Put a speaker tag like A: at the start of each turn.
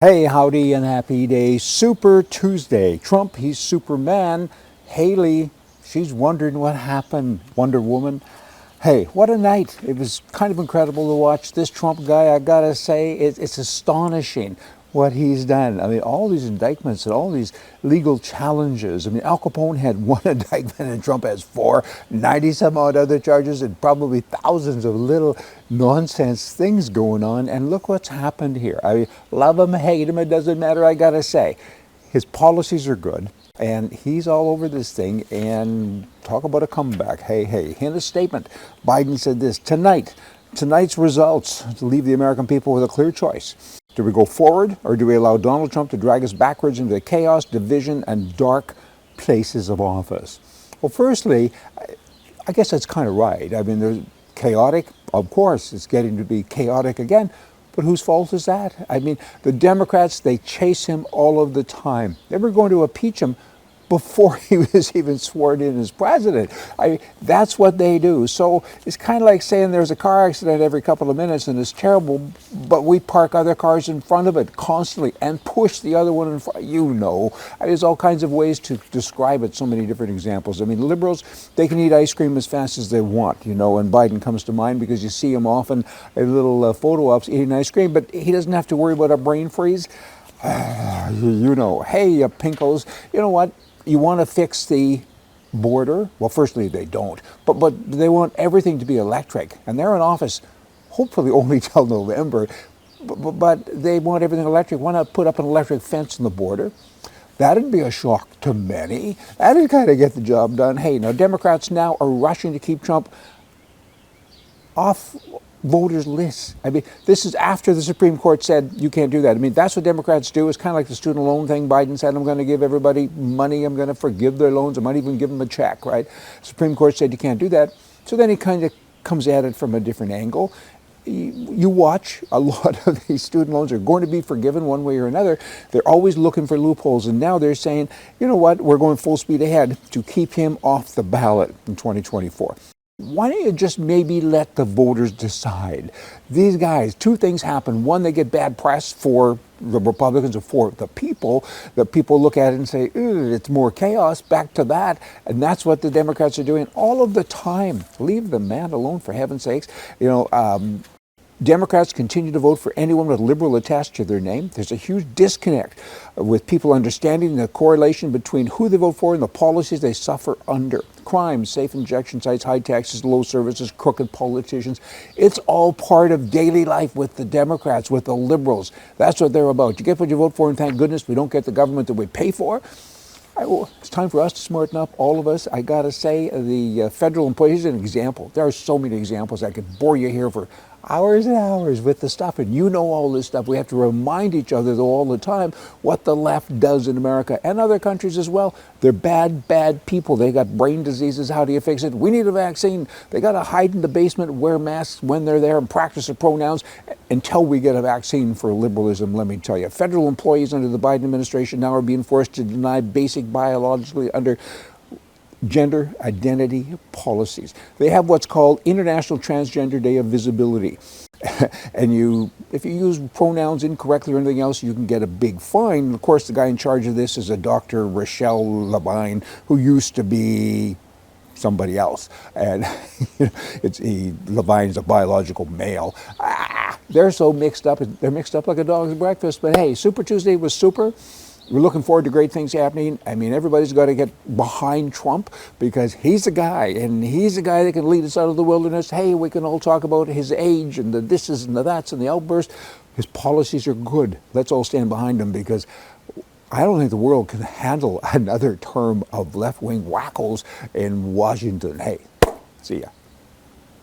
A: Hey, howdy and happy day. Super Tuesday. Trump, he's Superman. Haley, she's wondering what happened. Wonder Woman. Hey, what a night. It was kind of incredible to watch this Trump guy. I gotta say, it's astonishing what he's done. I mean, all these indictments and all these legal challenges. I mean, Al Capone had one indictment and Trump has four, 90 some odd other charges, and probably thousands of little nonsense things going on. And look what's happened here. I mean, love him, hate him, it doesn't matter, I gotta say. His policies are good, and he's all over this thing. And talk about a comeback. Hey, in a statement, Biden said this: tonight's results leave the American people with a clear choice. Do we go forward, or do we allow Donald Trump to drag us backwards into the chaos, division, and dark places of office? Well, firstly, I guess that's kind of right. I mean, there's chaotic, of course, it's getting to be chaotic again. But whose fault is that? I mean, the Democrats, they chase him all of the time. They were going to impeach him before he was even sworn in as president. I mean, that's what they do. So it's kind of like saying there's a car accident every couple of minutes and it's terrible, but we park other cars in front of it constantly and push the other one in front. You know, there's all kinds of ways to describe it, so many different examples. I mean, liberals, they can eat ice cream as fast as they want, you know, and Biden comes to mind because you see him often in little photo ops eating ice cream, but he doesn't have to worry about a brain freeze. You know, hey, pinkos, you know what? You want to fix the border? Well, firstly, they don't. But they want everything to be electric. And they're in office, hopefully only till November. But they want everything electric. Why not put up an electric fence on the border? That'd be a shock to many. That'd kind of get the job done. Hey, now Democrats now are rushing to keep Trump off voters' lists. I mean, this is after the Supreme Court said you can't do that. I mean, that's what Democrats do. It's kind of like the student loan thing. Biden said, I'm going to give everybody money. I'm going to forgive their loans. I might even give them a check, right? Supreme Court said you can't do that. So then he kind of comes at it from a different angle. You watch, a lot of these student loans are going to be forgiven one way or another. They're always looking for loopholes. And now they're saying, you know what, we're going full speed ahead to keep him off the ballot in 2024. Why don't you just maybe let the voters decide? These guys, two things happen. One, they get bad press for the Republicans or for the people. The people look at it and say, it's more chaos, back to that. And that's what the Democrats are doing all of the time. Leave the man alone, for heaven's sakes. You know, Democrats continue to vote for anyone with liberal attached to their name. There's a huge disconnect with people understanding the correlation between who they vote for and the policies they suffer under. Crime, safe injection sites, high taxes, low services, crooked politicians. It's all part of daily life with the Democrats, with the liberals. That's what they're about. You get what you vote for, and thank goodness we don't get the government that we pay for. It's time for us to smarten up, all of us. I got to say, the federal employees, here's an example. There are so many examples. I could bore you here for hours and hours with the stuff, and you know all this stuff. We have to remind each other, though, all the time what the left does in America and other countries as well. They're bad people. They got brain diseases. How do you fix it? We need a vaccine. They got to hide in the basement, wear masks when they're there, and practice their pronouns until we get a vaccine for liberalism, let me tell you. Federal employees under the Biden administration now are being forced to deny basic biologically under gender identity policies. They have what's called International Transgender Day of Visibility. And if you use pronouns incorrectly or anything else, you can get a big fine. And of course, the guy in charge of this is a Dr. Rochelle Levine, who used to be somebody else. And Levine's a biological male. They're so mixed up. They're mixed up like a dog's breakfast. But hey, Super Tuesday was super. We're looking forward to great things happening. I mean, everybody's got to get behind Trump because he's the guy, and he's the guy that can lead us out of the wilderness. Hey, we can all talk about his age and the thises and the that's and the outbursts. His policies are good. Let's all stand behind him because I don't think the world can handle another term of left-wing wackos in Washington. Hey, see ya.